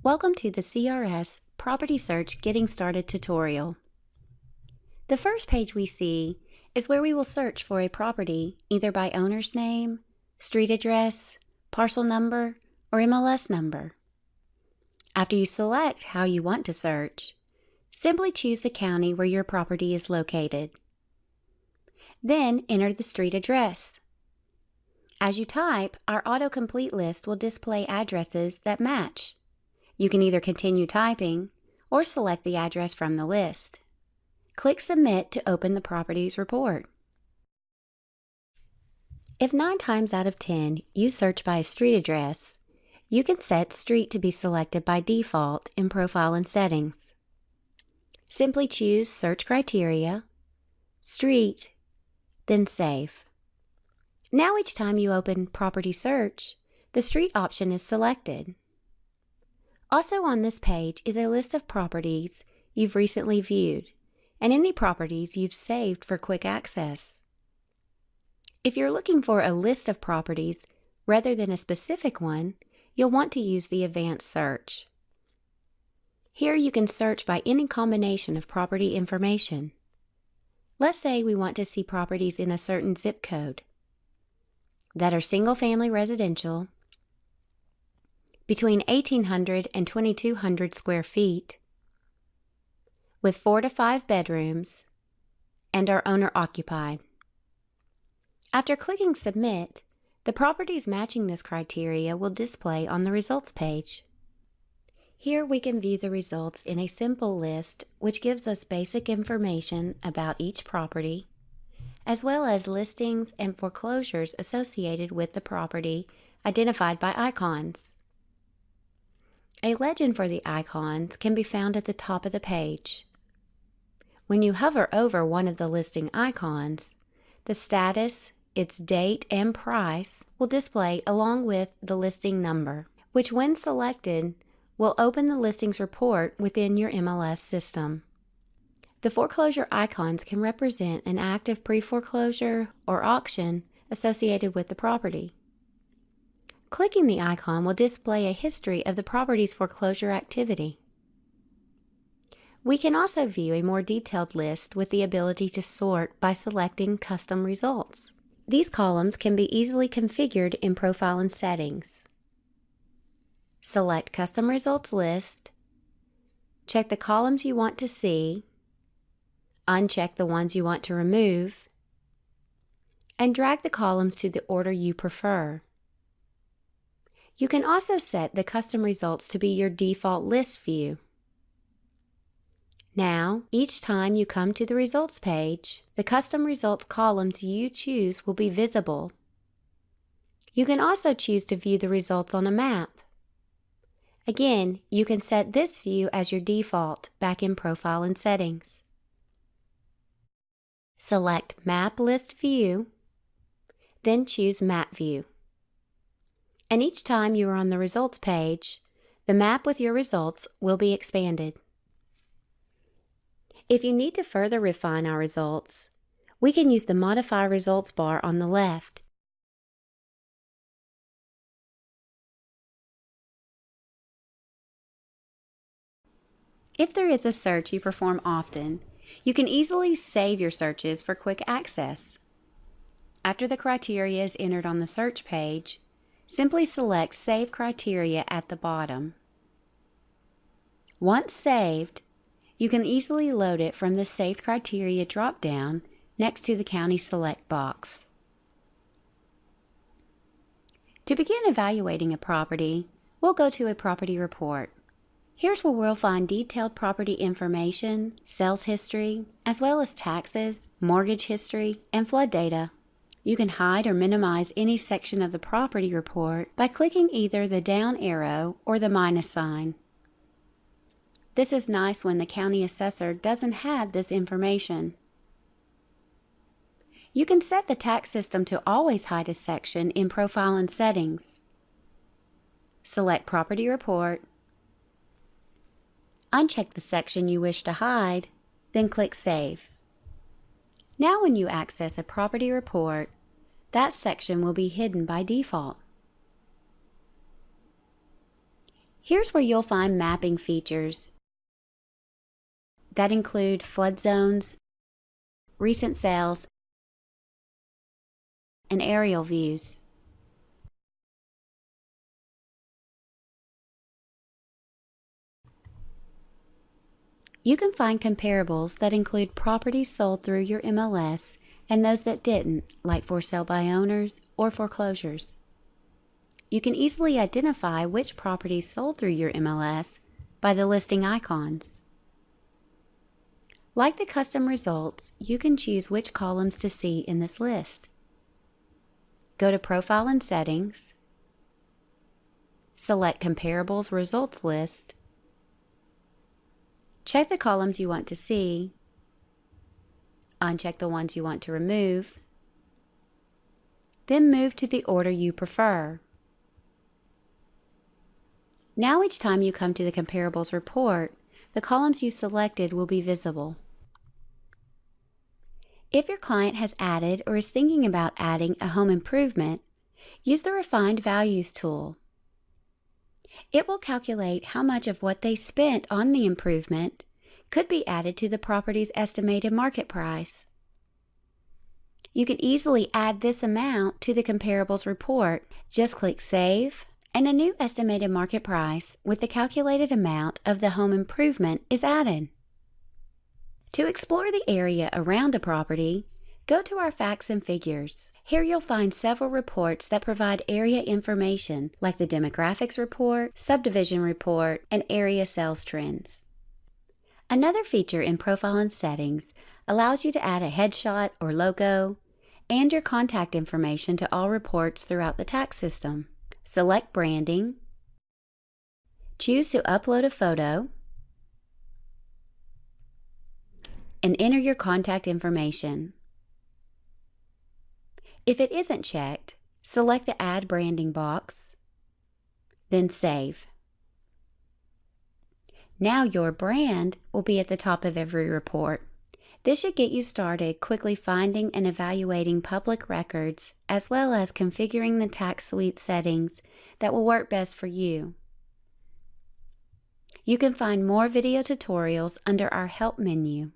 Welcome to the CRS Property Search Getting Started tutorial. The first page we see is where we will search for a property either by owner's name, street address, parcel number, or MLS number. After you select how you want to search, simply choose the county where your property is located. Then enter the street address. As you type, our autocomplete list will display addresses that match. You can either continue typing or select the address from the list. Click Submit to open the property's report. If 9 times out of 10 you search by a street address, you can set street to be selected by default in Profile and Settings. Simply choose Search Criteria, Street, then Save. Now each time you open Property Search, the street option is selected. Also on this page is a list of properties you've recently viewed and any properties you've saved for quick access. If you're looking for a list of properties rather than a specific one, you'll want to use the Advanced Search. Here you can search by any combination of property information. Let's say we want to see properties in a certain zip code that are single-family residential, between 1,800 and 2,200 square feet, with 4 to 5 bedrooms, and are owner-occupied. After clicking Submit, the properties matching this criteria will display on the results page. Here we can view the results in a simple list which gives us basic information about each property, as well as listings and foreclosures associated with the property identified by icons. A legend for the icons can be found at the top of the page. When you hover over one of the listing icons, the status, its date, and price will display along with the listing number, which when selected will open the listings report within your MLS system. The foreclosure icons can represent an active pre-foreclosure or auction associated with the property. Clicking the icon will display a history of the property's foreclosure activity. We can also view a more detailed list with the ability to sort by selecting Custom Results. These columns can be easily configured in Profile and Settings. Select Custom Results List, check the columns you want to see, uncheck the ones you want to remove, and drag the columns to the order you prefer. You can also set the custom results to be your default list view. Now, each time you come to the results page, the custom results columns you choose will be visible. You can also choose to view the results on a map. Again, you can set this view as your default back in Profile and Settings. Select Map List View, then choose Map View. And each time you are on the results page, the map with your results will be expanded. If you need to further refine our results, we can use the Modify Results bar on the left. If there is a search you perform often, you can easily save your searches for quick access. After the criteria is entered on the search page, simply select Save Criteria at the bottom. Once saved, you can easily load it from the Saved Criteria drop-down next to the County Select box. To begin evaluating a property, we'll go to a property report. Here's where we'll find detailed property information, sales history, as well as taxes, mortgage history, and flood data. You can hide or minimize any section of the property report by clicking either the down arrow or the minus sign. This is nice when the county assessor doesn't have this information. You can set the tax system to always hide a section in Profile and Settings. Select Property Report, uncheck the section you wish to hide, then click Save. Now when you access a property report, that section will be hidden by default. Here's where you'll find mapping features that include flood zones, recent sales, and aerial views. You can find comparables that include properties sold through your MLS and those that didn't, like for sale by owners or foreclosures. You can easily identify which properties sold through your MLS by the listing icons. Like the custom results, you can choose which columns to see in this list. Go to Profile and Settings, select Comparables Results List, check the columns you want to see, uncheck the ones you want to remove, then move to the order you prefer. Now each time you come to the Comparables report, the columns you selected will be visible. If your client has added or is thinking about adding a home improvement, use the Refined Values tool. It will calculate how much of what they spent on the improvement could be added to the property's estimated market price. You can easily add this amount to the Comparables report. Just click Save, and a new estimated market price with the calculated amount of the home improvement is added. To explore the area around a property, go to our Facts and Figures. Here you'll find several reports that provide area information like the Demographics Report, Subdivision Report, and Area Sales Trends. Another feature in Profile and Settings allows you to add a headshot or logo and your contact information to all reports throughout the tax system. Select Branding, choose to upload a photo, and enter your contact information. If it isn't checked, select the Add Branding box, then Save. Now your brand will be at the top of every report. This should get you started quickly finding and evaluating public records, as well as configuring the tax suite settings that will work best for you. You can find more video tutorials under our Help menu.